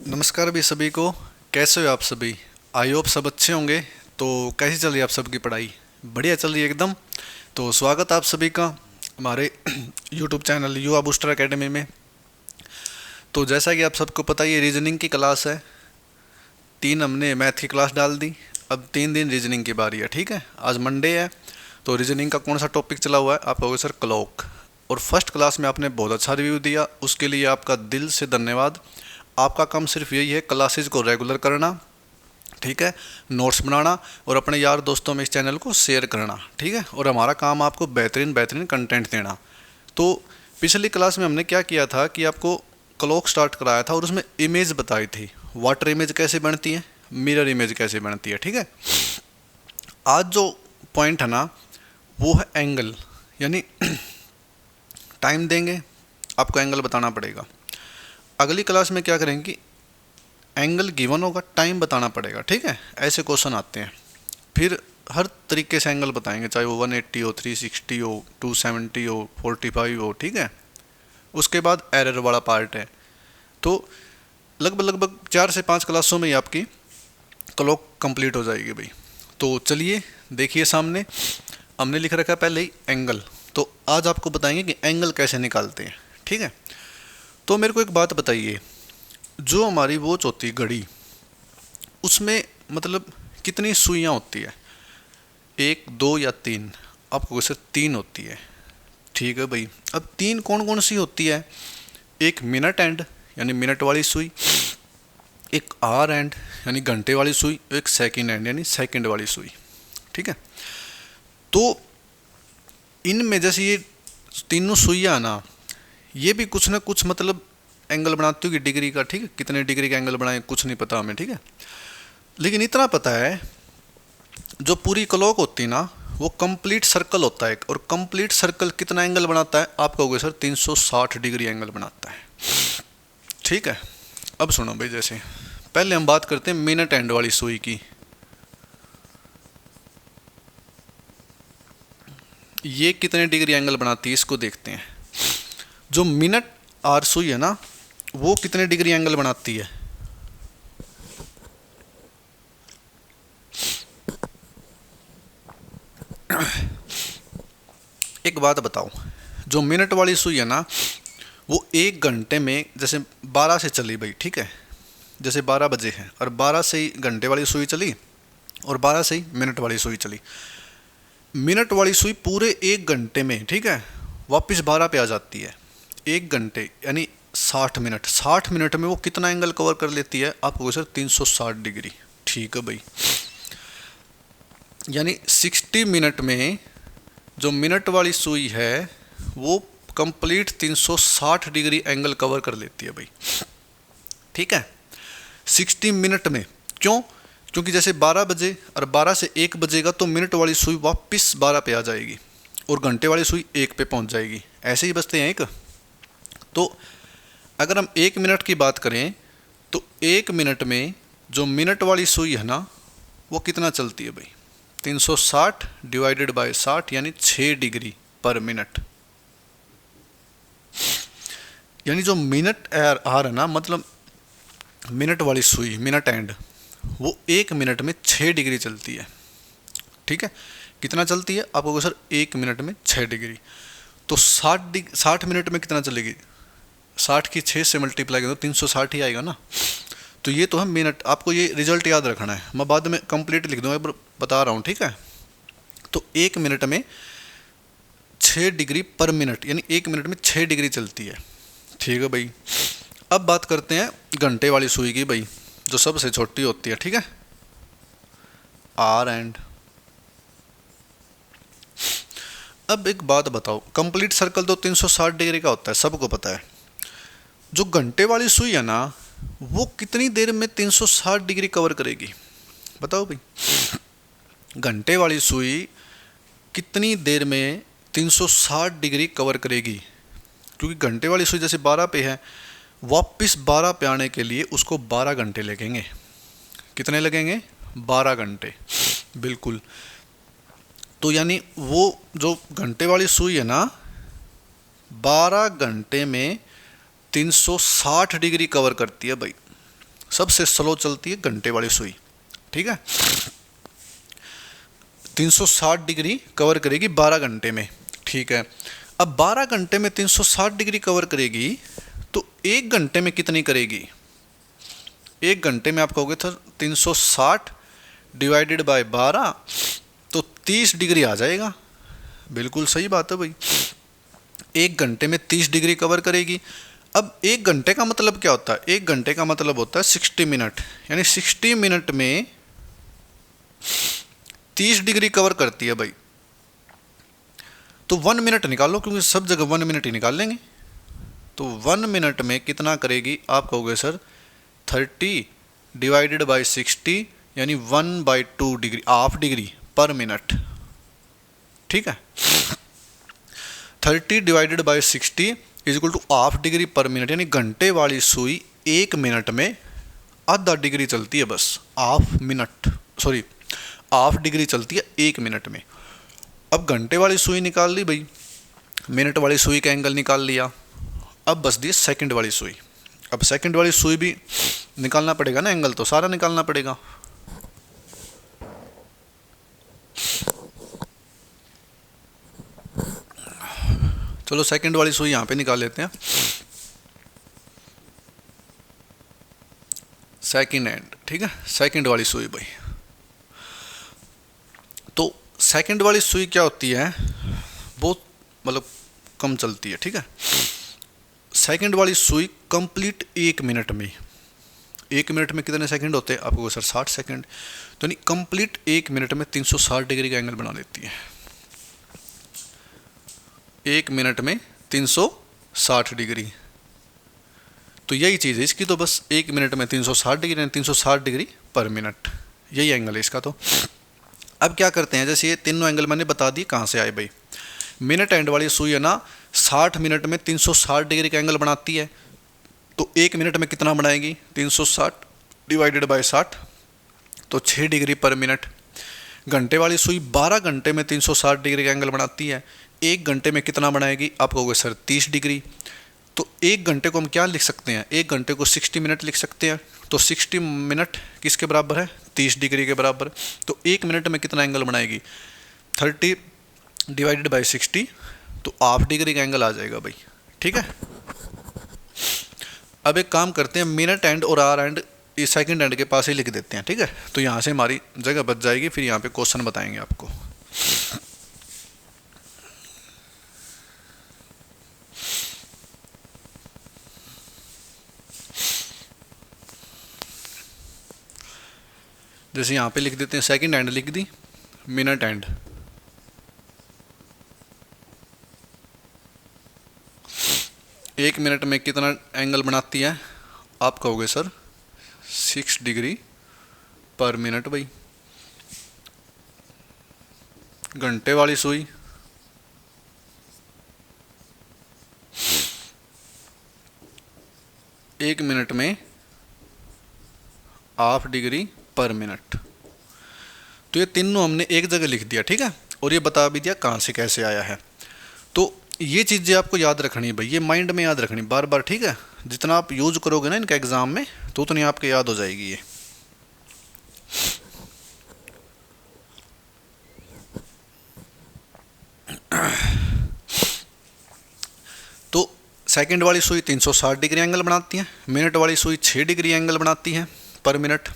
नमस्कार भी सभी को। कैसे हो आप सभी? आई होप सब अच्छे होंगे। तो कैसी चल रही है आप सबकी पढ़ाई? बढ़िया चल रही है एकदम। तो स्वागत आप सभी का हमारे यूट्यूब चैनल युवा बूस्टर एकेडमी में। तो जैसा कि आप सबको पता ही है, रीजनिंग की क्लास है। 3 हमने मैथ की क्लास डाल दी। अब 3 दिन रीजनिंग की बारी है। ठीक है, आज मंडे है। तो रीजनिंग का कौन सा टॉपिक चला हुआ है? आप कहोगे सर क्लॉक। और फर्स्ट क्लास में आपने बहुत अच्छा रिव्यू दिया, उसके लिए आपका दिल से धन्यवाद। आपका काम सिर्फ यही है, क्लासेज को रेगुलर करना, ठीक है, नोट्स बनाना और अपने यार दोस्तों में इस चैनल को शेयर करना, ठीक है। और हमारा काम आपको बेहतरीन बेहतरीन कंटेंट देना। तो पिछली क्लास में हमने क्या किया था कि आपको क्लॉक स्टार्ट कराया था और उसमें इमेज बताई थी। वाटर इमेज कैसे बनती है, मिरर इमेज कैसे बनती है, ठीक है। आज जो पॉइंट है ना, वो है एंगल। यानी टाइम देंगे, आपको एंगल बताना पड़ेगा। अगली क्लास में क्या करेंगे, एंगल गिवन होगा, टाइम बताना पड़ेगा, ठीक है। ऐसे क्वेश्चन आते हैं। फिर हर तरीके से एंगल बताएंगे, चाहे वो 180 हो, 360 हो, 270 हो, 45 हो, ठीक है। उसके बाद एरर वाला पार्ट है। तो लगभग लगभग 4 से 5 क्लासों में ही आपकी क्लॉक कंप्लीट हो जाएगी भाई। तो चलिए देखिए, सामने हमने लिख रखा है पहले ही एंगल। तो आज आपको बताएंगे कि एंगल कैसे निकालते हैं, ठीक है। तो मेरे को एक बात बताइए, जो हमारी वॉच होती है घड़ी, उसमें मतलब कितनी सुइयाँ होती है? 1, 2 या 3? आपको सिर्फ 3 होती है, ठीक है भाई। अब 3 कौन कौन सी होती है? एक मिनट एंड यानी मिनट वाली सुई, एक आवर एंड यानी घंटे वाली सुई, एक सेकंड एंड यानी सेकंड वाली सुई, ठीक है। तो इनमें जैसे ये तीनों सुइयाँ ना, ये भी कुछ ना कुछ मतलब एंगल बनाती होगी डिग्री का, ठीक है। कितने डिग्री का एंगल बनाए कुछ नहीं पता हमें, ठीक है। लेकिन इतना पता है, जो पूरी क्लॉक होती है ना, वो कंप्लीट सर्कल होता है। और कंप्लीट सर्कल कितना एंगल बनाता है? आप कहोगे सर 360 डिग्री एंगल बनाता है, ठीक है। अब सुनो भाई, जैसे पहले हम बात करते हैं मिनट एंड वाली सुई की। ये कितने डिग्री एंगल बनाती है, इसको देखते हैं। जो मिनट आर सुई है ना, वो कितने डिग्री एंगल बनाती है? एक बात बताओ, जो मिनट वाली सुई है ना, वो 1 घंटे में जैसे 12 से चली भाई, ठीक है। जैसे 12 बजे है और 12 से ही घंटे वाली सुई चली और 12 से ही मिनट वाली सुई चली। मिनट वाली सुई पूरे 1 घंटे में, ठीक है, वापस 12 पे आ जाती है। 1 घंटे यानी 60 मिनट। 60 मिनट में वो कितना एंगल कवर कर लेती है? आपको सर 360 डिग्री, ठीक है भाई। यानी 60 मिनट में जो मिनट वाली सुई है, वो कंप्लीट 360 डिग्री एंगल कवर कर लेती है भाई, ठीक है। 60 मिनट में। क्यों? क्योंकि जैसे 12 बजे और 12 से 1 बजेगा तो मिनट वाली सुई वापस 12 पे आ जाएगी और घंटे वाली सुई 1 पे पहुंच जाएगी। ऐसे ही बचते हैं एक। तो अगर हम 1 मिनट की बात करें, तो 1 मिनट में जो मिनट वाली सुई है ना, वो कितना चलती है भाई? 360 डिवाइडेड बाय 60 यानी 6 डिग्री पर मिनट। यानी जो मिनट आर है ना, मतलब मिनट वाली सुई, मिनट एंड, वो 1 मिनट में 6 डिग्री चलती है, ठीक है। कितना चलती है? आपको सर 1 मिनट में 6 डिग्री। तो 60 मिनट में कितना चलेगी? 60 की 6 से मल्टीप्लाई करें तो 360 ही आएगा ना। तो ये तो है मिनट। आपको ये रिजल्ट याद रखना है, मैं बाद में कंप्लीट लिख दूंगा, बता रहा हूँ, ठीक है। तो 1 मिनट में 6 डिग्री पर मिनट यानी 1 मिनट में 6 डिग्री चलती है, ठीक है भाई। अब बात करते हैं घंटे वाली सुई की भाई, जो सबसे छोटी होती है, ठीक है, आर एंड। अब एक बात बताओ, कंप्लीट सर्कल तो 360 डिग्री का होता है, सबको पता है। जो घंटे वाली सुई है ना, वो कितनी देर में 360 डिग्री कवर करेगी? बताओ भाई। घंटे वाली सुई कितनी देर में 360 डिग्री कवर करेगी? क्योंकि घंटे वाली सुई जैसे 12 पे है, वापस 12 पे आने के लिए उसको 12 घंटे लगेंगे। कितने लगेंगे? 12 घंटे, बिल्कुल। तो यानी वो जो घंटे वाली सुई है ना, 12 घंटे में 360 डिग्री कवर करती है भाई। सबसे स्लो चलती है घंटे वाली सुई, ठीक है। 360 डिग्री कवर करेगी 12 घंटे में, ठीक है। अब 12 घंटे में 360 डिग्री कवर करेगी तो एक घंटे में कितनी करेगी? एक घंटे में आप कहोगे सर 360 डिवाइडेड बाय 12 तो 30 डिग्री आ जाएगा। बिल्कुल सही बात है भाई, एक घंटे में 30 डिग्री कवर करेगी। अब एक घंटे का मतलब क्या होता है? एक घंटे का मतलब होता है 60 मिनट, यानी 60 मिनट में 30 डिग्री कवर करती है भाई। तो 1 मिनट निकालो, क्योंकि सब जगह 1 मिनट ही निकाल लेंगे। तो 1 मिनट में कितना करेगी? आप कहोगे सर 30 डिवाइडेड बाई 60, यानी 1/2 डिग्री, हाफ डिग्री पर मिनट, ठीक है। 30 divided by 60 is equal to half degree per minute, यानी घंटे वाली सुई एक मिनट में आधा डिग्री चलती है बस, हाफ डिग्री चलती है एक मिनट में। अब घंटे वाली सुई निकाल ली भाई, मिनट वाली सुई का एंगल निकाल लिया, अब बस दी सेकंड वाली सुई। अब सेकंड वाली सुई भी निकालना पड़ेगा ना, एंगल तो सारा निकालना पड़ेगा। चलो सेकंड वाली सुई यहाँ पे निकाल लेते हैं, सेकंड एंड, ठीक है। सेकंड वाली सुई भाई, तो सेकंड वाली सुई क्या होती है? बहुत मतलब कम चलती है, ठीक है। सेकंड वाली सुई कंप्लीट एक मिनट में, एक मिनट में कितने सेकंड होते हैं? आपको सर 60 सेकंड, तो नहीं, कंप्लीट एक मिनट में 360 डिग्री का एंगल बना लेती है। एक मिनट में 360 डिग्री, तो यही चीज़ है इसकी, तो बस एक मिनट में 360 डिग्री, 360 डिग्री पर मिनट, यही एंगल है इसका। तो अब क्या करते हैं, जैसे ये तीनों एंगल मैंने बता दिए कहाँ से आए भाई। मिनट एंड वाली सुई है ना, 60 मिनट में 360 डिग्री का एंगल बनाती है, तो एक मिनट में कितना बनाएगी? 360 डिवाइडेड बाय 60, तो 6 डिग्री पर मिनट। घंटे वाली सुई 12 घंटे में 360 डिग्री का एंगल बनाती है, एक घंटे में कितना बनाएगी? आप कहोगे सर 30 डिग्री। तो एक घंटे को हम क्या लिख सकते हैं? एक घंटे को 60 मिनट लिख सकते हैं, तो 60 मिनट किसके बराबर है? 30 डिग्री के बराबर। तो एक मिनट में कितना एंगल बनाएगी? 30 डिवाइडेड बाई 60, तो हाफ डिग्री का एंगल आ जाएगा भाई, ठीक है। अब एक काम करते हैं, मिनट एंड और आर एंड इस सेकंड एंड के पास ही लिख देते हैं, ठीक है। तो यहाँ से हमारी जगह बच जाएगी, फिर यहाँ पे क्वेश्चन बताएंगे आपको। जैसे यहाँ पे लिख देते हैं, सेकंड एंड लिख दी, मिनट एंड, एक मिनट में कितना एंगल बनाती है? आप कहोगे सर 6 डिग्री पर मिनट भाई। घंटे वाली सुई एक मिनट में हाफ डिग्री पर मिनट। तो ये तीनों हमने एक जगह लिख दिया, ठीक है, और ये बता भी दिया कहाँ से कैसे आया है। तो ये चीज़ें आपको याद रखनी है भाई, ये माइंड में याद रखनी बार बार, ठीक है। जितना आप यूज करोगे ना इनका एग्जाम में, तो उतनी आपके याद हो जाएगी ये। तो सेकंड वाली सुई 360 डिग्री एंगल बनाती है, मिनट वाली सुई 6 डिग्री एंगल बनाती है पर मिनट,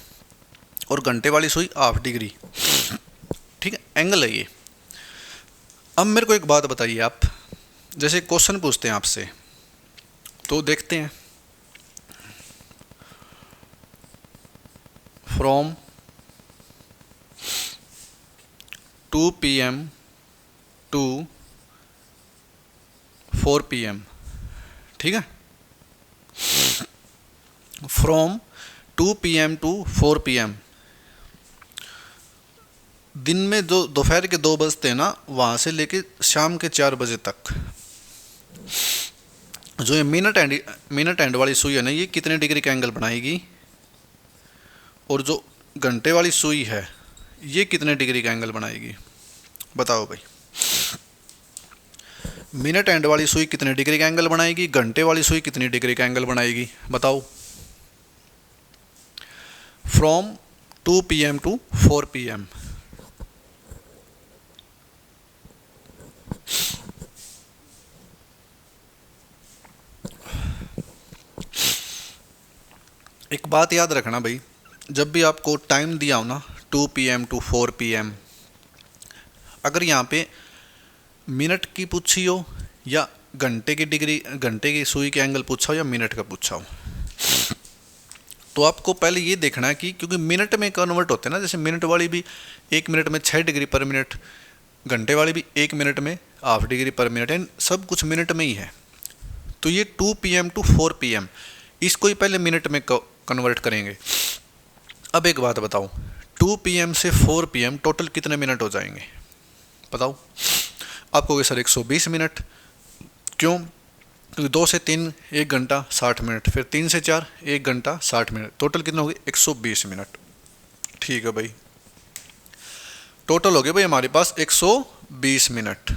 और घंटे वाली सुई हाफ डिग्री, ठीक है, एंगल है ये। अब मेरे को एक बात बताइए आप, जैसे क्वेश्चन पूछते हैं आपसे, तो देखते हैं, फ्रॉम 2 PM टू 4 PM, ठीक है। फ्रॉम 2 PM टू 4 PM, दिन में जो दोपहर के 2 बजते हैं ना, वहाँ से लेके शाम के 4 बजे तक, जो ये मिनट एंड वाली सुई है ना, ये कितने डिग्री का एंगल बनाएगी? और जो घंटे वाली सुई है, ये कितने डिग्री का एंगल बनाएगी? बताओ भाई। मिनट एंड वाली सुई कितने डिग्री का एंगल बनाएगी? घंटे वाली सुई कितनी डिग्री का एंगल बनाएगी? बताओ। From 2 PM to 4 PM। एक बात याद रखना भाई, जब भी आपको टाइम दिया हो ना 2 PM टू 4 PM, अगर यहाँ पे मिनट की पूछी हो या घंटे की डिग्री, घंटे की सुई के एंगल पूछा हो या मिनट का पूछा हो, तो आपको पहले ये देखना है कि क्योंकि मिनट में कन्वर्ट होते हैं ना, जैसे मिनट वाली भी 1 मिनट में 6 डिग्री पर मिनट, घंटे वाली भी 1 मिनट में ½ डिग्री पर मिनट, एंड सब कुछ मिनट में ही है। तो ये 2 PM टू 4 PM इसको ही पहले मिनट में कन्वर्ट करेंगे। अब एक बात बताओ, 2 PM से 4 PM टोटल कितने मिनट हो जाएंगे बताओ? आप कहोगे सर 120 मिनट। क्यों? क्योंकि 2 से 3 1 घंटा 60 मिनट, फिर 3 से 4 1 घंटा 60 मिनट, टोटल कितना हो गया? 120 मिनट। ठीक है भाई, टोटल हो गया भाई हमारे पास 120 मिनट।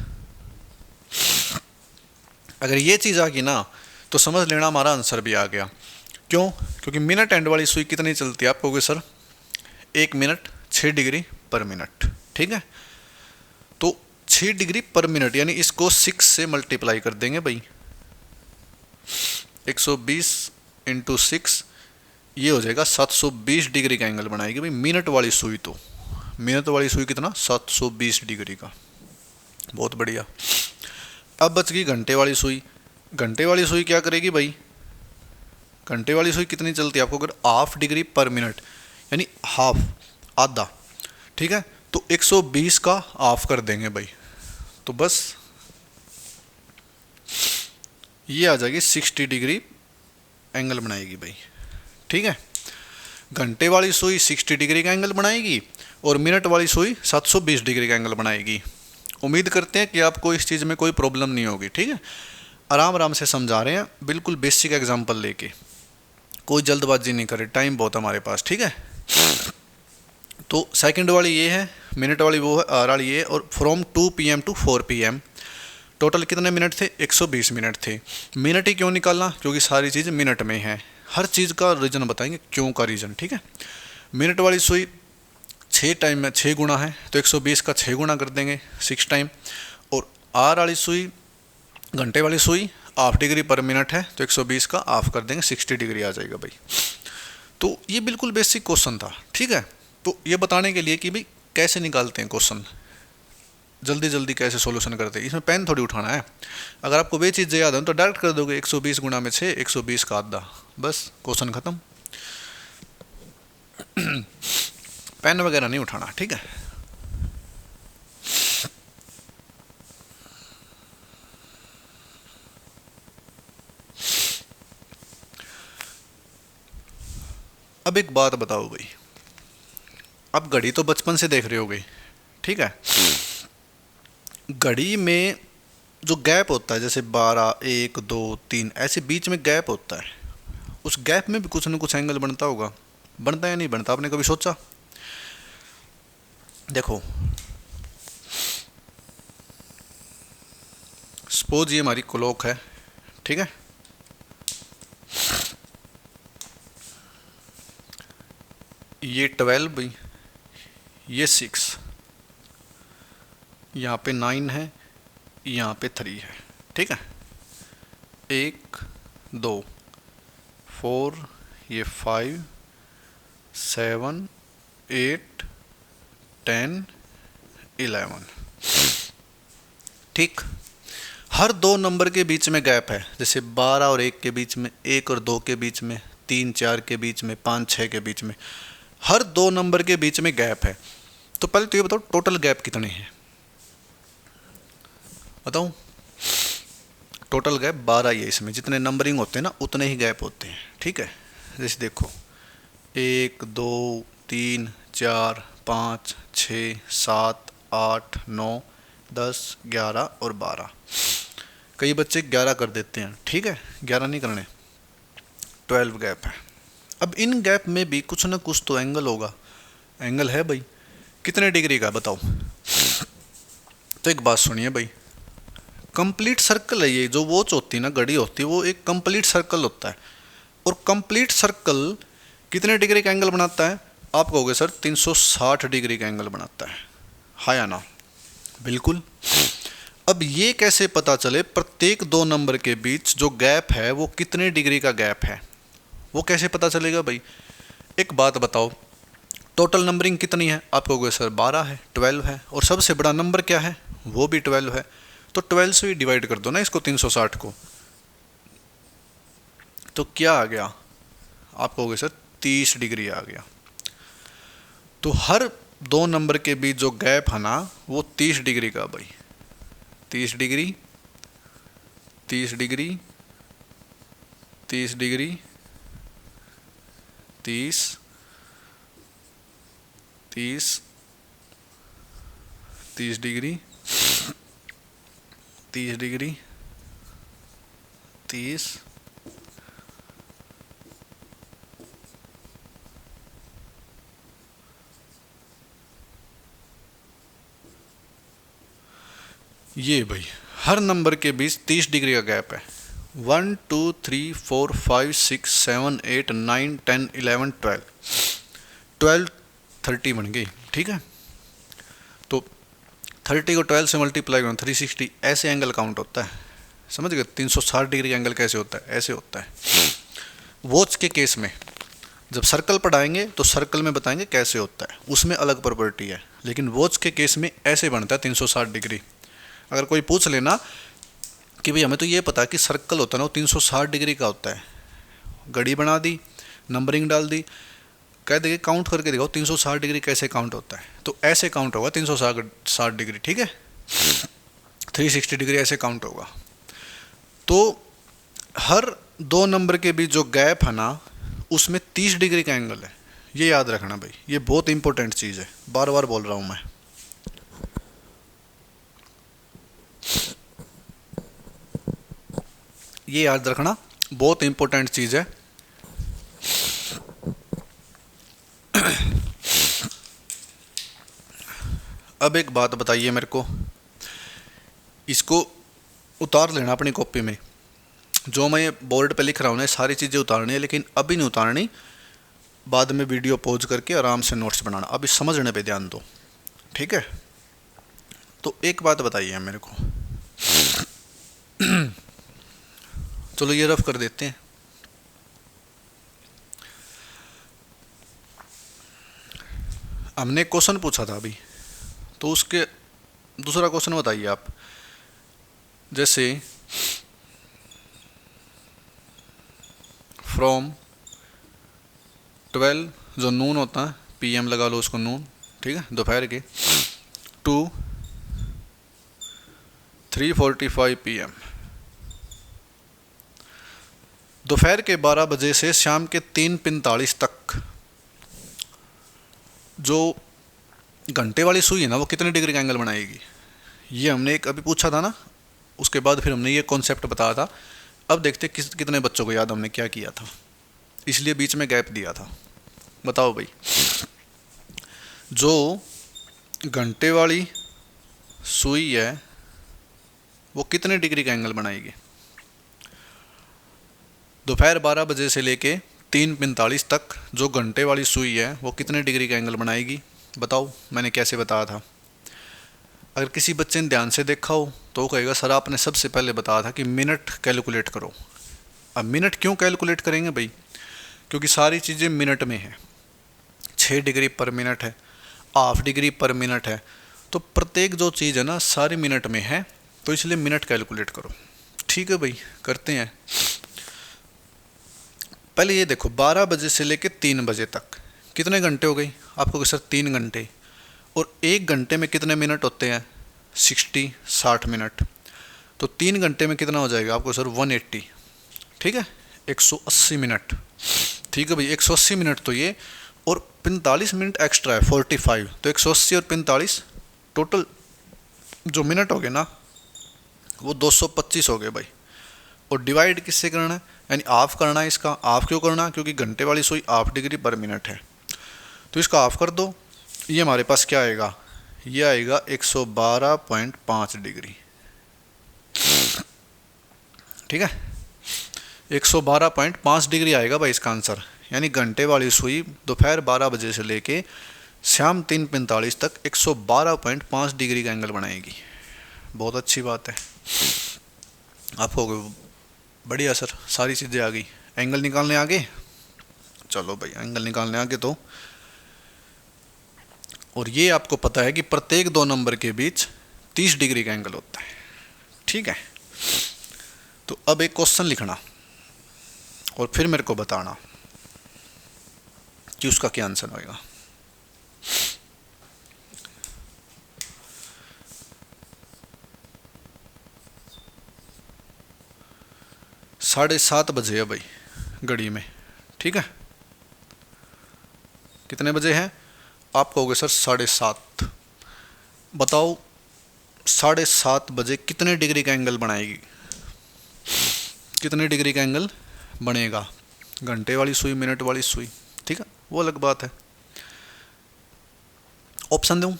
अगर ये चीज़ आ गई ना तो समझ लेना हमारा आंसर भी आ गया। क्यों? क्योंकि मिनट एंड वाली सुई कितनी चलती है? आप कहोगे sir 1 minute 6 degree per minute. ठीक है, तो 6 डिग्री पर मिनट यानी इसको 6 से मल्टीप्लाई कर देंगे भाई, 120 इंटू 6, ये हो जाएगा 720 डिग्री का एंगल बनाएगी भाई मिनट वाली सुई। तो मिनट वाली सुई कितना? 720 डिग्री का। बहुत बढ़िया। अब बच गई घंटे वाली सुई। घंटे वाली सुई क्या करेगी भाई? घंटे वाली सुई कितनी चलती है आपको? अगर ½ डिग्री पर मिनट यानी हाफ, आधा। ठीक है, तो 120 का हाफ कर देंगे भाई, तो बस ये आ जाएगी 60 डिग्री एंगल बनाएगी भाई। ठीक है, घंटे वाली सुई 60 डिग्री का एंगल बनाएगी और मिनट वाली सुई 720 डिग्री का एंगल बनाएगी। उम्मीद करते हैं कि आपको इस चीज़ में कोई प्रॉब्लम नहीं होगी। ठीक है, आराम आराम से समझा रहे हैं, बिल्कुल बेसिक एग्जांपल लेके, कोई जल्दबाजी नहीं करे, टाइम बहुत हमारे पास। ठीक है, तो सेकंड वाली ये है, मिनट वाली वो है, आर वाली ये है, और from 2 PM to 4 PM total कितने मिनट थे? 120 मिनट थे। मिनट ही क्यों निकालना? क्योंकि सारी चीज़ मिनट में है। हर चीज़ का रीज़न बताएंगे, क्यों का रीज़न। ठीक है, मिनट वाली सुई 6 टाइम में 6 गुना है, तो 120 का 6 गुना कर देंगे 6 टाइम, और आर वाली सुई, घंटे वाली सुई ½ डिग्री पर मिनट है, तो 120 का हाफ कर देंगे, 60 डिग्री आ जाएगा भाई। तो ये बिल्कुल बेसिक क्वेश्चन था। ठीक है, तो ये बताने के लिए कि भाई कैसे निकालते हैं क्वेश्चन, जल्दी जल्दी कैसे सॉल्यूशन करते हैं, इसमें पेन थोड़ी उठाना है। अगर आपको वे चीज़ें याद है तो डायरेक्ट कर दोगे 120 गुना में 6, 120 का आधा, बस क्वेश्चन खत्म। पेन वगैरह नहीं उठाना। ठीक है, अब एक बात बताओ भाई, अब घड़ी तो बचपन से देख रहे होगे। ठीक है, घड़ी में जो गैप होता है, जैसे 12, 1, 2, 3 ऐसे बीच में गैप होता है, उस गैप में भी कुछ ना कुछ एंगल बनता होगा। बनता या नहीं बनता, आपने कभी सोचा? देखो, सपोज ये हमारी क्लॉक है। ठीक है, ये 12 भाई, ये 6, यहाँ पे 9 है, यहाँ पे 3 है। ठीक है, 1, 2, 4, ये 5, 7, 8, 10, 11। ठीक, हर 2 नंबर के बीच में गैप है, जैसे 12 और 1 के बीच में, 1 और 2 के बीच में, 3, 4 के बीच में, 5, 6 के बीच में, हर 2 नंबर के बीच में गैप है। तो पहले तो ये बताओ टोटल गैप कितने हैं, बताऊं? टोटल गैप 12 ही है। इसमें जितने नंबरिंग होते हैं ना उतने ही गैप होते हैं। ठीक है, जैसे देखो 1, 2, 3, 4, 5, 6, 7, 8, 9, 10, 11 और 12। कई बच्चे 11 कर देते हैं। ठीक है, 11 नहीं करने, 12 गैप है। अब इन गैप में भी कुछ ना कुछ तो एंगल होगा। एंगल है भाई, कितने डिग्री का बताओ? तो एक बात सुनिए भाई, कंप्लीट सर्कल है ये, जो वॉच होती है ना, घड़ी होती है, वो एक कंप्लीट सर्कल होता है। और कंप्लीट सर्कल कितने डिग्री का एंगल बनाता है? आप कहोगे सर 360 डिग्री का एंगल बनाता है, हाँ या ना? बिल्कुल। अब ये कैसे पता चले प्रत्येक दो नंबर के बीच जो गैप है वो कितने डिग्री का गैप है, वो कैसे पता चलेगा भाई? एक बात बताओ, टोटल नंबरिंग कितनी है? आप कहोगे सर 12 है, 12 है, और सबसे बड़ा नंबर क्या है? वो भी 12 है। तो 12 से ही डिवाइड कर दो ना इसको, 360 को। तो क्या आ गया? आप कहोगे सर 30 डिग्री आ गया। तो हर दो नंबर के बीच जो गैप है ना वो 30 डिग्री का भाई। 30 degree, 30 degree, 30 degree, 30, 30, 30 degree, 30 degree, 30, ये भाई हर नंबर के बीच 30 डिग्री का गैप है। 1 2 3 4 5 6 7 8 9 10 11 12 12 30 बन गई, ठीक है। तो 30 को 12 से मल्टीप्लाई करो 360, ऐसे एंगल काउंट होता है, समझ गए? 360 डिग्री का एंगल कैसे होता है? ऐसे होता है। वॉच के केस में जब सर्कल पढ़ाएंगे तो सर्कल में बताएंगे कैसे होता है, उसमें अलग प्रॉपर्टी है, लेकिन वॉच के केस में ऐसे बनता है 360 डिग्री। अगर कोई पूछ लेना कि भाई हमें तो ये पता है कि सर्कल होता है ना वो 360 डिग्री का होता है, घड़ी बना दी, नंबरिंग डाल दी, कह देंगे काउंट करके दिखाओ 360 डिग्री कैसे काउंट होता है, तो ऐसे काउंट होगा 360 डिग्री, ठीक है। 360 डिग्री ऐसे काउंट होगा। तो हर दो नंबर के बीच जो गैप है ना उसमें 30 डिग्री का एंगल है, ये याद रखना भाई, ये बहुत इंपॉर्टेंट चीज़ है, बार बार बोल रहा हूँ मैं। ये याद रखना, बहुत इंपॉर्टेंट चीज़ है। अब एक बात बताइए मेरे को, इसको उतार लेना अपनी कॉपी में, जो मैं बोर्ड पे लिख रहा हूँ ना सारी चीज़ें उतारनी है, लेकिन अभी नहीं उतारनी, बाद में वीडियो पॉज करके आराम से नोट्स बनाना, अभी समझने पे ध्यान दो, ठीक है। तो एक बात बताइए मेरे को, चलो ये रफ कर देते हैं। हमने क्वेश्चन पूछा था अभी, तो उसके दूसरा क्वेश्चन बताइए आप। जैसे फ्रॉम 12, जो नून होता है, PM लगा लो उसको नून, ठीक है, दोपहर के, टू 3:45 PM, दोपहर के 12 बजे से शाम के 3:45 तक जो घंटे वाली सुई है ना वो कितने डिग्री का एंगल बनाएगी? ये हमने एक अभी पूछा था ना, उसके बाद फिर हमने ये कॉन्सेप्ट बताया था। अब देखते कितने बच्चों को याद हमने क्या किया था, इसलिए बीच में गैप दिया था। बताओ भाई, जो घंटे वाली सुई है वो कितने डिग्री का एंगल बनाएगी? दोपहर 12 बजे से लेके 3:45 तक जो घंटे वाली सुई है वो कितने डिग्री का एंगल बनाएगी? बताओ, मैंने कैसे बताया था? अगर किसी बच्चे ने ध्यान से देखा हो तो वो कहेगा सर आपने सबसे पहले बताया था कि मिनट कैलकुलेट करो। अब मिनट क्यों कैलकुलेट करेंगे भाई? क्योंकि सारी चीज़ें मिनट में है, 6 डिग्री पर मिनट है, हाफ डिग्री पर मिनट है, तो प्रत्येक जो चीज़ है ना सारी मिनट में है, तो इसलिए मिनट कैलकुलेट करो। ठीक है भाई, करते हैं। पहले ये देखो 12 बजे से लेके 3 बजे तक कितने घंटे हो गई? आपको सर 3 घंटे, और 1 घंटे में कितने मिनट होते हैं? 60 मिनट, तो 3 घंटे में कितना हो जाएगा आपको सर? 180, ठीक है, 180 मिनट। ठीक है भाई, 180 मिनट तो ये, और 45 मिनट एक्स्ट्रा है 45, तो 180 और 45 टोटल जो मिनट हो गए ना वो 225 हो गए भाई। और डिवाइड किससे करना है? यानी हाफ करना है इसका। हाफ क्यों करना? क्योंकि घंटे वाली सुई हाफ डिग्री पर मिनट है, तो इसका हाफ कर दो। ये हमारे पास क्या आएगा? ये आएगा 112.5 डिग्री, ठीक है, 112.5 डिग्री आएगा भाई इसका आंसर। यानी घंटे वाली सुई दोपहर 12 बजे से लेके शाम 3:45 तक 112.5 डिग्री का एंगल बनाएगी। बहुत अच्छी बात है। आपको बढ़िया सर, सारी चीज़ें आ गई, एंगल निकालने आगे। चलो भाई, एंगल निकालने आगे तो, और ये आपको पता है कि प्रत्येक दो नंबर के बीच 30 डिग्री का एंगल होता है। ठीक है, तो अब एक क्वेश्चन लिखना और फिर मेरे को बताना कि उसका क्या आंसर होगा। साढ़े 7 बजे है भाई घड़ी में। ठीक है, कितने बजे हैं? आप कहोगे सर 7:30। बताओ 7:30 बजे कितने डिग्री का एंगल बनाएगी? कितने डिग्री का एंगल बनेगा? घंटे वाली सुई, मिनट वाली सुई, ठीक है, वो अलग बात है। ऑप्शन दूं?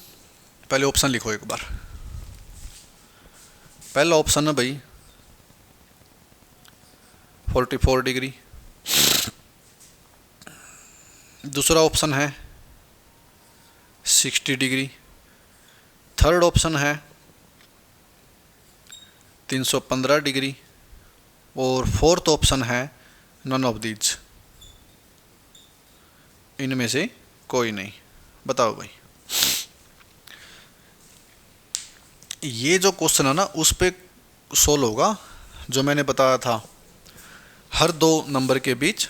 पहले ऑप्शन लिखो एक बार। पहला ऑप्शन है भाई 44 डिग्री। दूसरा ऑप्शन है 60 डिग्री। थर्ड ऑप्शन है 315 डिग्री। और फोर्थ ऑप्शन है नन ऑफ दीज। इनमें से कोई नहीं। बताओ भाई। ये जो क्वेश्चन है ना, उस पे सोल्व होगा जो मैंने बताया था, हर दो नंबर के बीच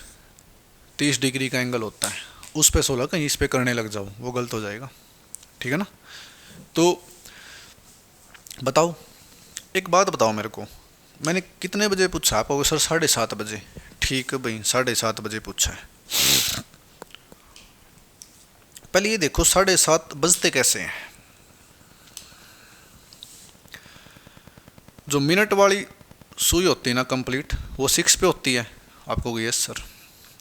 30 डिग्री का एंगल होता है। उस पे सोल्व, कहीं इस पे करने लग जाओ वो गलत हो जाएगा। ठीक है ना? तो बताओ, एक बात बताओ मेरे को, मैंने कितने बजे पूछा? आप सर 7:30 बजे। ठीक है भाई, 7:30 बजे पूछा है। पहले ये देखो 7:30 बजते कैसे हैं। जो मिनट वाली सुई होती है ना कंप्लीट, वो 6 पे होती है। आपको यस सर,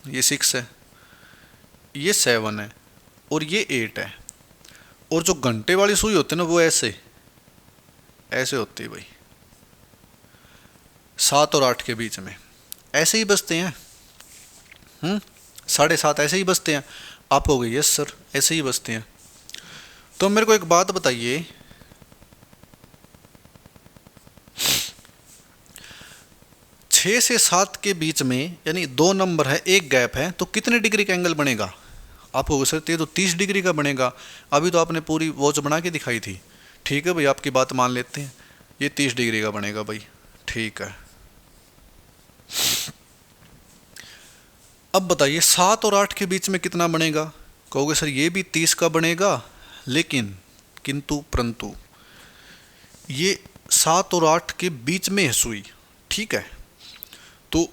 ये 6 है, ये 7 है और ये 8 है। और जो घंटे वाली सुई होती है ना, वो ऐसे ऐसे होती है भाई, 7 और 8 के बीच में ऐसे ही बजते हैं। 7:30 ऐसे ही बजते हैं। आप कहोगे यस सर, ऐसे ही बजते हैं। तो मेरे को एक बात बताइए, 6 से 7 के बीच में, यानी दो नंबर है, एक गैप है, तो कितने डिग्री का एंगल बनेगा? आप कहोगे सर ये तो 30 डिग्री का बनेगा। अभी तो आपने पूरी वॉच बना के दिखाई थी। ठीक है भाई, आपकी बात मान लेते हैं, ये 30 डिग्री का बनेगा भाई। ठीक है, अब बताइए 7 और 8 के बीच में कितना बनेगा? कहोगे सर ये भी 30 का बनेगा, लेकिन किंतु परंतु ये 7 और 8 के बीच में है सुई। ठीक है, तो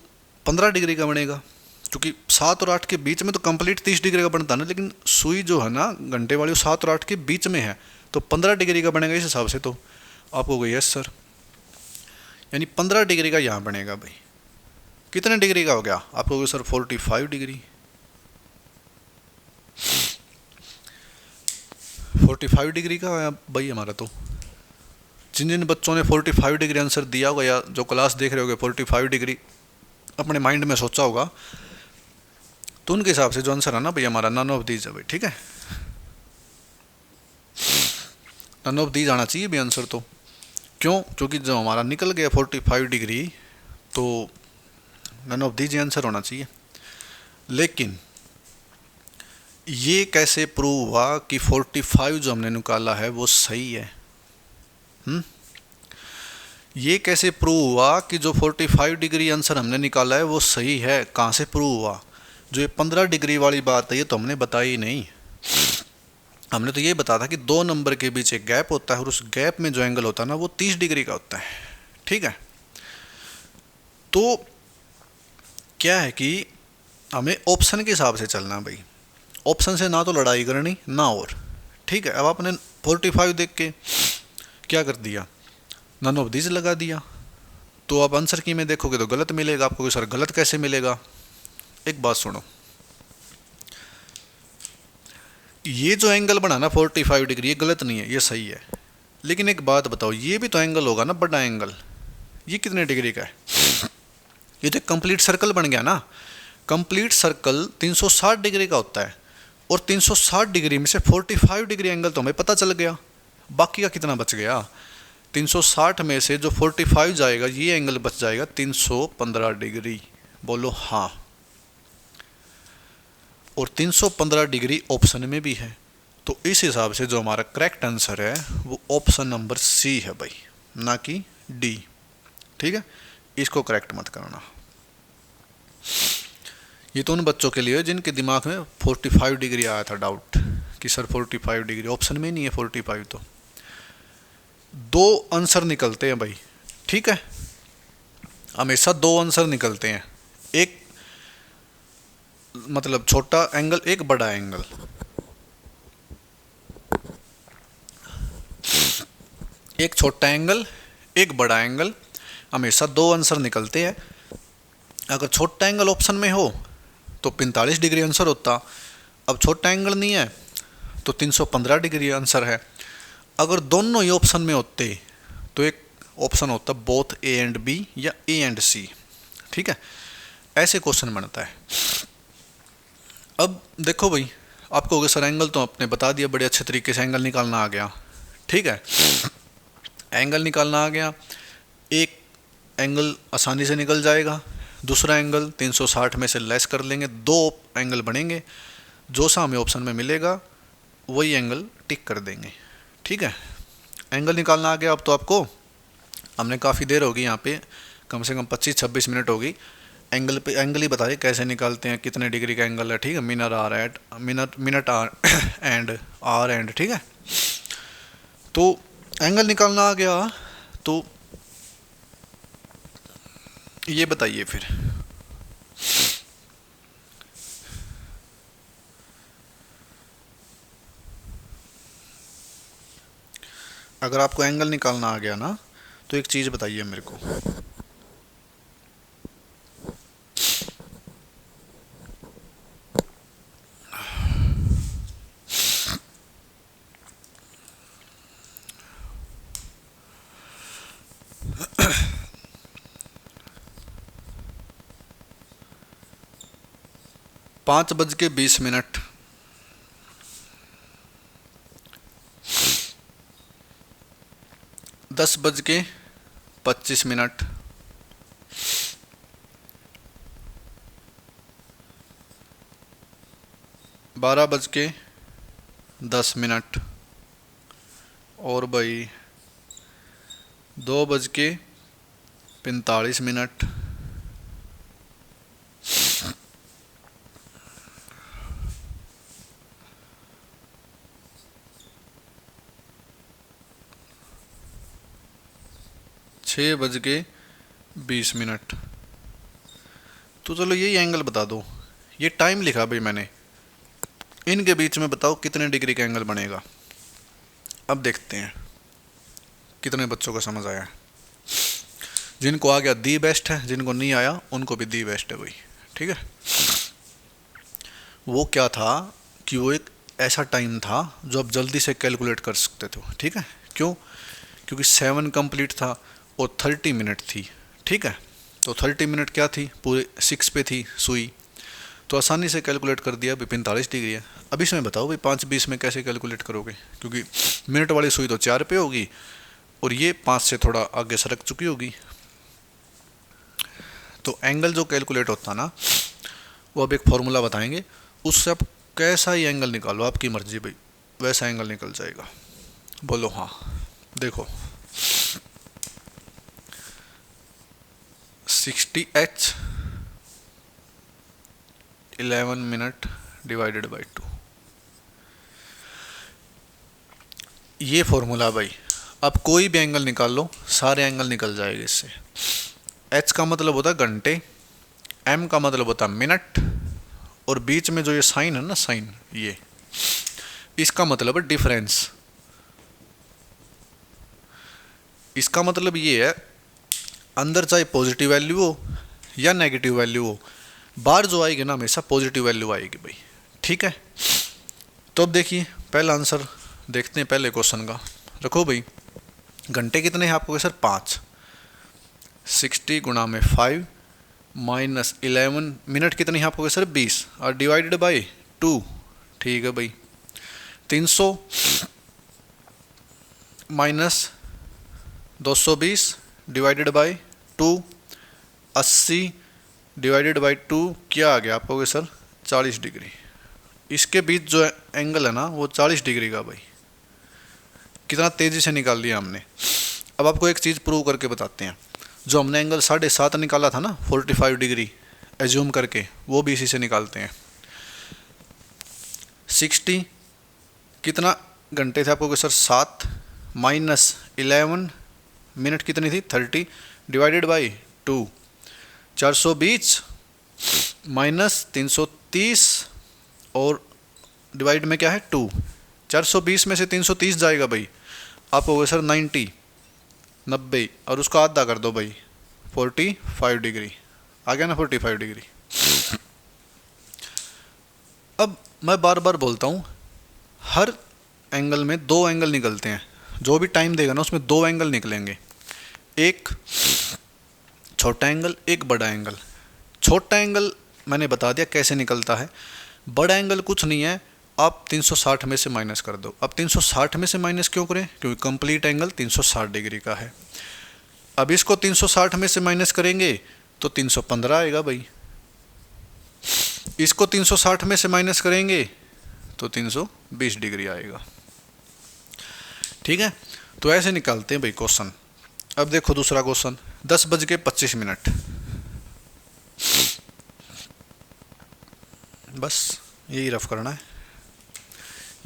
15 डिग्री का बनेगा, क्योंकि 7 और 8 के बीच में तो कंप्लीट 30 डिग्री का बनता है ना, लेकिन सुई जो है ना घंटे वाली, 7 और 8 के बीच में है, तो 15 डिग्री का बनेगा इस हिसाब से। तो आपको गई यस सर, यानी 15 डिग्री का यहाँ बनेगा भाई। कितने डिग्री का हो गया? आपको सर 45 डिग्री। 45 डिग्री का है भाई हमारा। तो जिन जिन बच्चों ने 45 डिग्री आंसर दिया होगा, या जो क्लास देख रहे होगे 45 डिग्री अपने माइंड में सोचा होगा, तो उनके हिसाब से जो आंसर है ना भाई हमारा, नन ऑफ दीज है भाई। ठीक है, नन ऑफ दीज आना चाहिए भी आंसर। तो क्यों? क्योंकि जो हमारा निकल गया 45 डिग्री, तो नन ऑफ दीज आंसर होना चाहिए। लेकिन ये कैसे प्रूव हुआ कि 45 जो हमने निकाला है वो सही है? ये कैसे प्रूव हुआ कि जो 45 डिग्री आंसर हमने निकाला है वो सही है? कहाँ से प्रूव हुआ? जो ये 15 डिग्री वाली बात है, ये तो हमने बताई नहीं। हमने तो ये बताया था कि दो नंबर के बीच एक गैप होता है, और उस गैप में जो एंगल होता है ना, वो 30 डिग्री का होता है। ठीक है, तो क्या है कि हमें ऑप्शन के हिसाब से चलना भाई। ऑप्शन से ना तो लड़ाई करनी ना और। ठीक है, अब आपने 45 देख के क्या कर दिया, नन ऑफ दिस लगा दिया, तो आप आंसर की में देखोगे तो गलत मिलेगा आपको। सर गलत कैसे मिलेगा? एक बात सुनो, ये जो एंगल बना ना 45 डिग्री, ये गलत नहीं है, ये सही है। लेकिन एक बात बताओ, ये भी तो एंगल होगा ना, बड़ा एंगल, ये कितने डिग्री का है? ये तो कंप्लीट सर्कल बन गया ना। कंप्लीट सर्कल 360 डिग्री का होता है और 360 डिग्री में से 45 डिग्री एंगल तो हमें पता चल गया, बाकी का कितना बच गया? 360 में से जो 45 जाएगा ये एंगल बच जाएगा 315 डिग्री। बोलो हाँ। और 315 डिग्री ऑप्शन में भी है, तो इस हिसाब से जो हमारा करेक्ट आंसर है वो ऑप्शन नंबर सी है भाई, ना कि डी। ठीक है, इसको करेक्ट मत करना। ये तो उन बच्चों के लिए जिनके दिमाग में 45 डिग्री आया था डाउट कि सर 45 डिग्री ऑप्शन में नहीं है 45, तो दो आंसर निकलते हैं भाई। ठीक है, हमेशा दो आंसर निकलते हैं, एक मतलब छोटा एंगल एक बड़ा एंगल। एक छोटा एंगल एक बड़ा एंगल, हमेशा दो आंसर निकलते हैं। अगर छोटा एंगल ऑप्शन में हो तो 45 डिग्री आंसर होता, अब छोटा एंगल नहीं है तो 315 डिग्री आंसर है। अगर दोनों ही ऑप्शन में होते तो एक ऑप्शन होता बोथ ए एंड बी या ए एंड सी। ठीक है, ऐसे क्वेश्चन बनता है। अब देखो भाई, आपको होगा सर एंगल तो आपने बता दिया, बड़े अच्छे तरीके से एंगल निकालना आ गया। ठीक है, एंगल निकालना आ गया, एक एंगल आसानी से निकल जाएगा, दूसरा एंगल 360 में से लेस कर लेंगे, दो एंगल बनेंगे, जो सा हमें ऑप्शन में मिलेगा वही एंगल टिक कर देंगे। ठीक है, एंगल निकालना आ गया। अब तो आपको हमने काफ़ी देर होगी यहाँ पे, कम से कम 25-26 मिनट होगी, एंगल पे एंगल ही बताइए कैसे निकालते हैं, कितने डिग्री का एंगल है। ठीक है, minute R and R and. ठीक है, तो एंगल निकालना आ गया, तो ये बताइए फिर अगर आपको एंगल निकालना आ गया ना, तो एक चीज़ बताइए मेरे को। पाँच बज के 20 मिनट, 10 बज के 25 मिनट, 12 बज के 10 मिनट, और भाई 2 बज के 45 मिनट, 6 बज के 20 मिनट। तो चलो यही एंगल बता दो, ये टाइम लिखा भाई मैंने, इनके बीच में बताओ कितने डिग्री का एंगल बनेगा। अब देखते हैं कितने बच्चों को समझ आया। जिनको आ गया दी बेस्ट है, जिनको नहीं आया उनको भी दी बेस्ट है भाई। ठीक है, वो क्या था कि वो एक ऐसा टाइम था जो आप जल्दी से कैलकुलेट कर सकते थे। ठीक है, क्यों? क्योंकि 7 कंप्लीट था और 30 मिनट थी। ठीक है, तो 30 मिनट क्या थी, पूरे 6 पे थी सुई, तो आसानी से कैलकुलेट कर दिया भाई 45 डिग्री है। अब इसमें बताओ भाई 5-20 में कैसे कैलकुलेट करोगे, क्योंकि मिनट वाली सुई तो 4 पे होगी और ये 5 से थोड़ा आगे सरक चुकी होगी। तो एंगल जो कैलकुलेट होता ना, वो अब एक फॉर्मूला बताएंगे, उससे आप कैसा ही एंगल निकालो, आपकी मर्जी भाई, वैसा एंगल निकल जाएगा। बोलो हाँ। देखो 60h 11 मिनट डिवाइडेड बाई 2, ये फॉर्मूला भाई। अब कोई भी एंगल निकाल लो, सारे एंगल निकल जाएंगे इससे। h का मतलब होता है घंटे, m का मतलब होता है मिनट, और बीच में जो ये साइन है ना, साइन, ये इसका मतलब है डिफरेंस। इसका मतलब ये है, अंदर चाहे पॉजिटिव वैल्यू हो या नेगेटिव वैल्यू हो, बाहर जो आएगी ना हमेशा पॉजिटिव वैल्यू आएगी भाई। ठीक है, तो अब देखिए पहला आंसर देखते हैं पहले क्वेश्चन का। रखो भाई, घंटे कितने हैं आपको? सर 5, 60 गुणा में 5 माइनस 11 मिनट कितनी है आपको सर 20 और डिवाइडेड बाई 2। ठीक है भाई 300 minus 220 divided by 2, 80 divided by 2 क्या आ गया आपको सर 40 डिग्री। इसके बीच जो एंगल है ना वो 40 डिग्री का भाई, कितना तेज़ी से निकाल लिया हमने। अब आपको एक चीज़ प्रूव करके बताते हैं, जो हमने एंगल 7.5 निकाला था ना 45 डिग्री एज्यूम करके, वो भी इसी से निकालते हैं। 60 कितना घंटे थे आपको सर 7 माइनस 11 मिनट कितनी थी 30 डिवाइडेड बाई 2, 420 माइनस 330 और डिवाइड में क्या है 2। 420 में से 330 जाएगा भाई, आपको होगा सर 90 और उसका आधा कर दो भाई 45 डिग्री। आ गया ना 45 डिग्री। अब मैं बार बार बोलता हूँ, हर एंगल में 2 एंगल निकलते हैं, जो भी टाइम देगा ना उसमें 2 एंगल निकलेंगे, एक छोटा एंगल एक बड़ा एंगल। छोटा एंगल मैंने बता दिया कैसे निकलता है, बड़ा एंगल कुछ नहीं है, आप 360 में से माइनस कर दो। अब 360 में से माइनस क्यों करें, क्योंकि कंप्लीट एंगल 360 डिग्री का है। अब इसको 360 में से माइनस करेंगे तो 315 आएगा भाई, इसको 360 में से माइनस करेंगे तो 320 डिग्री आएगा। ठीक है, तो ऐसे निकालते हैं भाई क्वेश्चन। अब देखो दूसरा क्वेश्चन, 10:25, बस यही रफ करना है।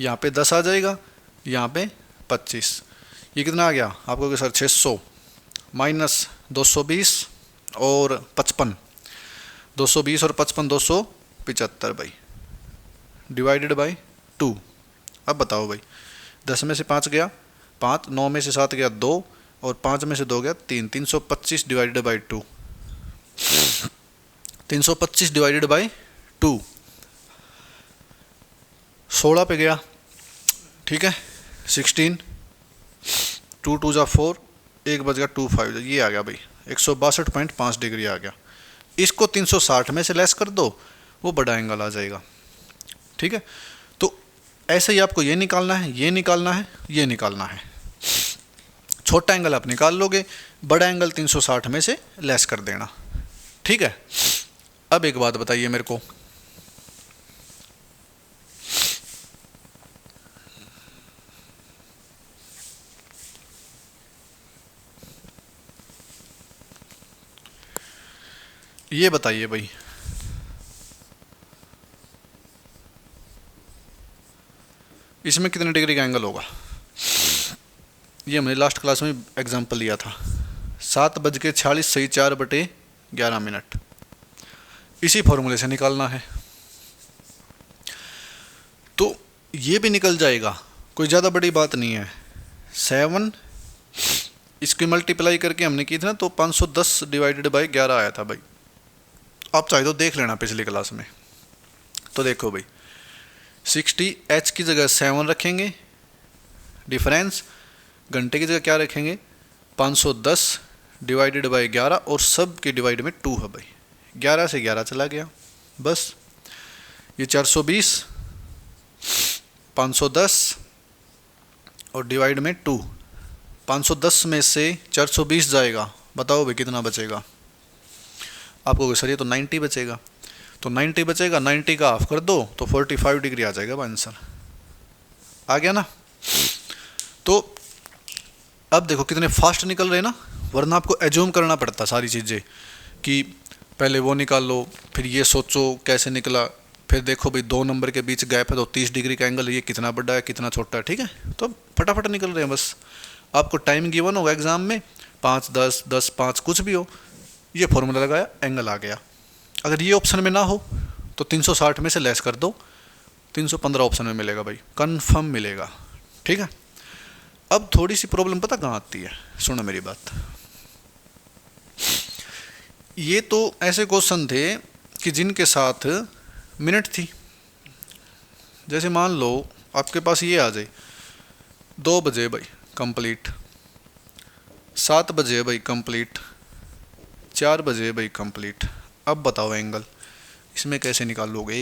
यहाँ पे 10 आ जाएगा, यहाँ पे 25, ये कितना आ गया आपको कि सर 600 माइनस 220 और 55, 220 और 55 275 भाई डिवाइडेड बाई 2। अब बताओ भाई 10 में से 5 गया 5, 9 में से 7 गया 2 और 5 में से 2 गया 3, 325 डिवाइडेड बाई 2, 325 डिवाइडेड बाई 2 16 पे गया। ठीक है 16, 2 2 जा 4, 1 बच गया 2 5, ये आ गया भाई 162.5 डिग्री आ गया। इसको 360 में से लेस कर दो, वो बड़ा एंगल आ जाएगा। ठीक है, तो ऐसे ही आपको ये निकालना है, ये निकालना है, ये निकालना है। छोटा एंगल आप निकाल लोगे, बड़ा एंगल 360 में से लेस कर देना। ठीक है, अब एक बात बताइए मेरे को, ये बताइए भाई इसमें कितने डिग्री का एंगल होगा। ये हमने लास्ट क्लास में एग्जांपल लिया था, 7:46 सही 4/11। इसी फॉर्मूले से निकालना है, तो ये भी निकल जाएगा, कोई ज़्यादा बड़ी बात नहीं है। 7 इसकी मल्टीप्लाई करके हमने की थी ना, तो 510 डिवाइडेड बाई 11 आया था भाई। आप चाहे तो देख लेना पिछली क्लास में। तो देखो भाई 60 h की जगह 7 रखेंगे, डिफरेंस घंटे की जगह क्या रखेंगे 510 डिवाइडेड बाई 11 और सब के डिवाइड में 2 है भाई, 11 से 11 चला गया, बस ये 420 510 और डिवाइड में 2, 510 में से 420 जाएगा, बताओ भाई कितना बचेगा आपको सर, ये तो 90 बचेगा। तो 90 बचेगा, 90 का हाफ कर दो तो 45 डिग्री आ जाएगा आंसर। आ गया ना। तो अब देखो कितने फास्ट निकल रहे हैं ना, वरना आपको एज्यूम करना पड़ता सारी चीज़ें कि पहले वो निकाल लो, फिर ये सोचो कैसे निकला, फिर देखो भाई 2 नंबर के बीच गैप है तो 30 डिग्री का एंगल, ये कितना बड़ा है कितना छोटा है। ठीक है, तो फटाफट निकल रहे हैं, बस आपको टाइम गिवन होगा एग्जाम में 5 10 10 5 कुछ भी हो, ये फॉर्मूला लगाया एंगल आ गया। अगर ये ऑप्शन में ना हो तो 360 में से लेस कर दो, 315 ऑप्शन में मिलेगा भाई, कंफर्म मिलेगा। ठीक है, अब थोड़ी सी प्रॉब्लम पता कहाँ आती है, सुनो मेरी बात। ये तो ऐसे क्वेश्चन थे कि जिनके साथ मिनट थी, जैसे मान लो आपके पास ये आ जाए 2 बजे भाई कंप्लीट, 7 बजे भाई कंप्लीट, 4 बजे भाई कंप्लीट, अब बताओ एंगल इसमें कैसे निकालोगे?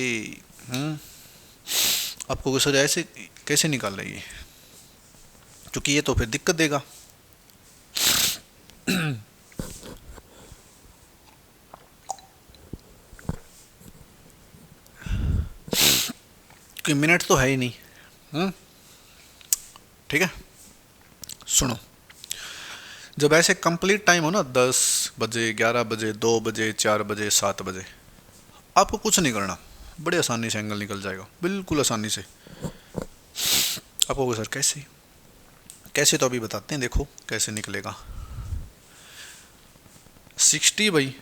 आपको सर ऐसे कैसे निकाल रही है, क्योंकि ये तो फिर दिक्कत देगा। कि मिनट तो है ही नहीं। ठीक है, सुनो, जब ऐसे कंप्लीट टाइम हो ना 10 बजे, 11 बजे, 2 बजे, 4 बजे, 7 बजे, आपको कुछ नहीं करना, बड़े आसानी से एंगल निकल जाएगा, बिल्कुल आसानी से। आपको सर कैसे कैसे तो अभी बताते हैं, देखो कैसे निकलेगा। 60 भाई,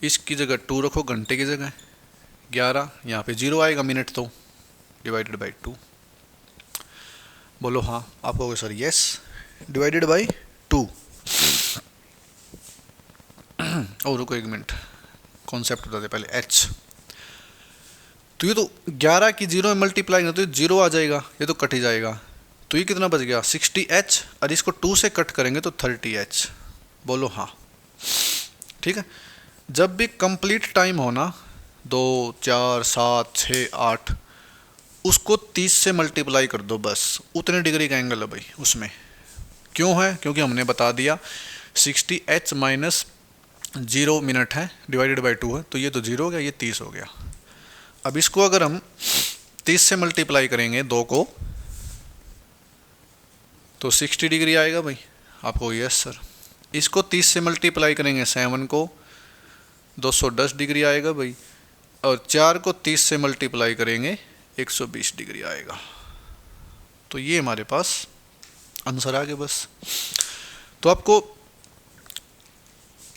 इसकी जगह 2 रखो, घंटे की जगह 11, यहाँ पे 0 आएगा, मिनट तो डिवाइडेड बाई 2। बोलो हाँ। आप कहोगे सर यस, डिवाइडेड बाई 2। और रुको 1 मिनट, कॉन्सेप्ट बता दे पहले। एच तो ये तो 11 की 0 में मल्टीप्लाई करते तो 0 आ जाएगा, ये तो कट ही जाएगा। तो ये कितना बच गया 60H, और इसको 2 से कट करेंगे तो 30H। बोलो हाँ। ठीक है, जब भी कंप्लीट टाइम होना 2, 4, 7, 6, 8, उसको 30 से मल्टीप्लाई कर दो, बस उतने डिग्री का एंगल है भाई उसमें। क्यों है? क्योंकि हमने बता दिया 60H माइनस 0 मिनट है, डिवाइडेड बाई 2 है, तो ये तो 0 हो गया, ये 30 हो गया। अब इसको अगर हम 30 से मल्टीप्लाई करेंगे 2 को, तो 60 डिग्री आएगा भाई। आपको यस सर। इसको 30 से मल्टीप्लाई करेंगे 7 को, 210 डिग्री आएगा भाई। और 4 को 30 से मल्टीप्लाई करेंगे 120 डिग्री आएगा। तो ये हमारे पास आंसर आ गया बस। तो आपको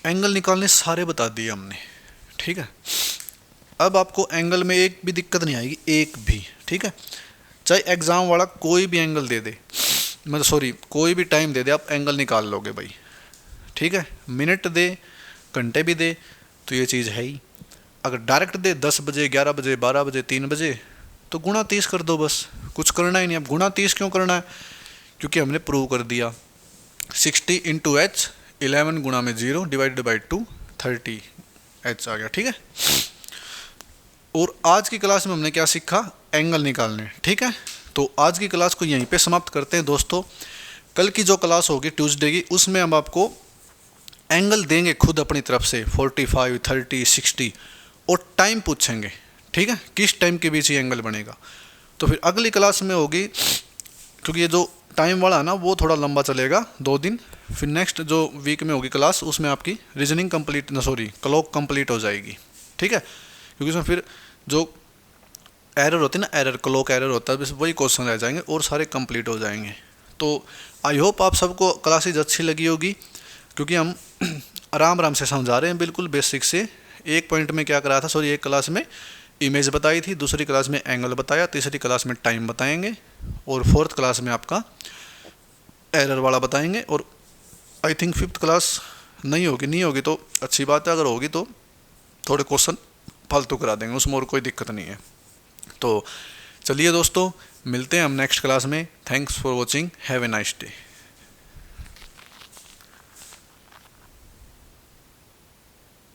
एंगल निकालने सारे बता दिए हमने। ठीक है, अब आपको एंगल में एक भी दिक्कत नहीं आएगी, एक भी। ठीक है, चाहे एग्ज़ाम वाला कोई भी एंगल दे दे, मतलब सॉरी कोई भी टाइम दे दे, आप एंगल निकाल लोगे भाई। ठीक है, मिनट दे, घंटे भी दे, तो ये चीज़ है ही। अगर डायरेक्ट दे 10 बजे, 11 बजे, 12 बजे, 3 बजे, तो गुणा 30 कर दो बस, कुछ करना ही नहीं। अब गुणा 30 क्यों करना है? क्योंकि हमने प्रूव कर दिया 60 इंटू एच, 11 गुणा में 0 डिवाइडेड बाई 2, 30H आ गया। ठीक है, और आज की क्लास में हमने क्या सीखा? एंगल निकालने। ठीक है, तो आज की क्लास को यहीं पे समाप्त करते हैं दोस्तों। कल की जो क्लास होगी ट्यूसडे की, उसमें हम आपको एंगल देंगे खुद अपनी तरफ से 45, 30, 60, और टाइम पूछेंगे। ठीक है, किस टाइम के बीच ये एंगल बनेगा। तो फिर अगली क्लास में होगी, क्योंकि ये जो टाइम वाला है ना वो थोड़ा लंबा चलेगा, 2 दिन। फिर नेक्स्ट जो वीक में होगी क्लास, उसमें आपकी reasoning complete, sorry clock complete हो जाएगी। ठीक है, क्योंकि उसमें फिर जो एरर होती है ना, एरर, क्लॉक एरर होता है, बस वही क्वेश्चन रह जाएंगे और सारे कंप्लीट हो जाएंगे। तो आई होप आप सबको क्लासेज अच्छी लगी होगी, क्योंकि हम आराम आराम से समझा रहे हैं, बिल्कुल बेसिक से। एक पॉइंट में क्या कराया था, सॉरी एक क्लास में इमेज बताई थी, दूसरी क्लास में एंगल बताया, तीसरी क्लास में टाइम बताएंगे, और 4th क्लास में आपका एरर वाला बताएंगे। और आई थिंक 5th क्लास नहीं होगी तो अच्छी बात है, अगर होगी तो थोड़े क्वेश्चन फालतू करा देंगे, उसमें और कोई दिक्कत नहीं है। तो चलिए दोस्तों, मिलते हैं हम नेक्स्ट क्लास में। Thanks for watching, have a nice day.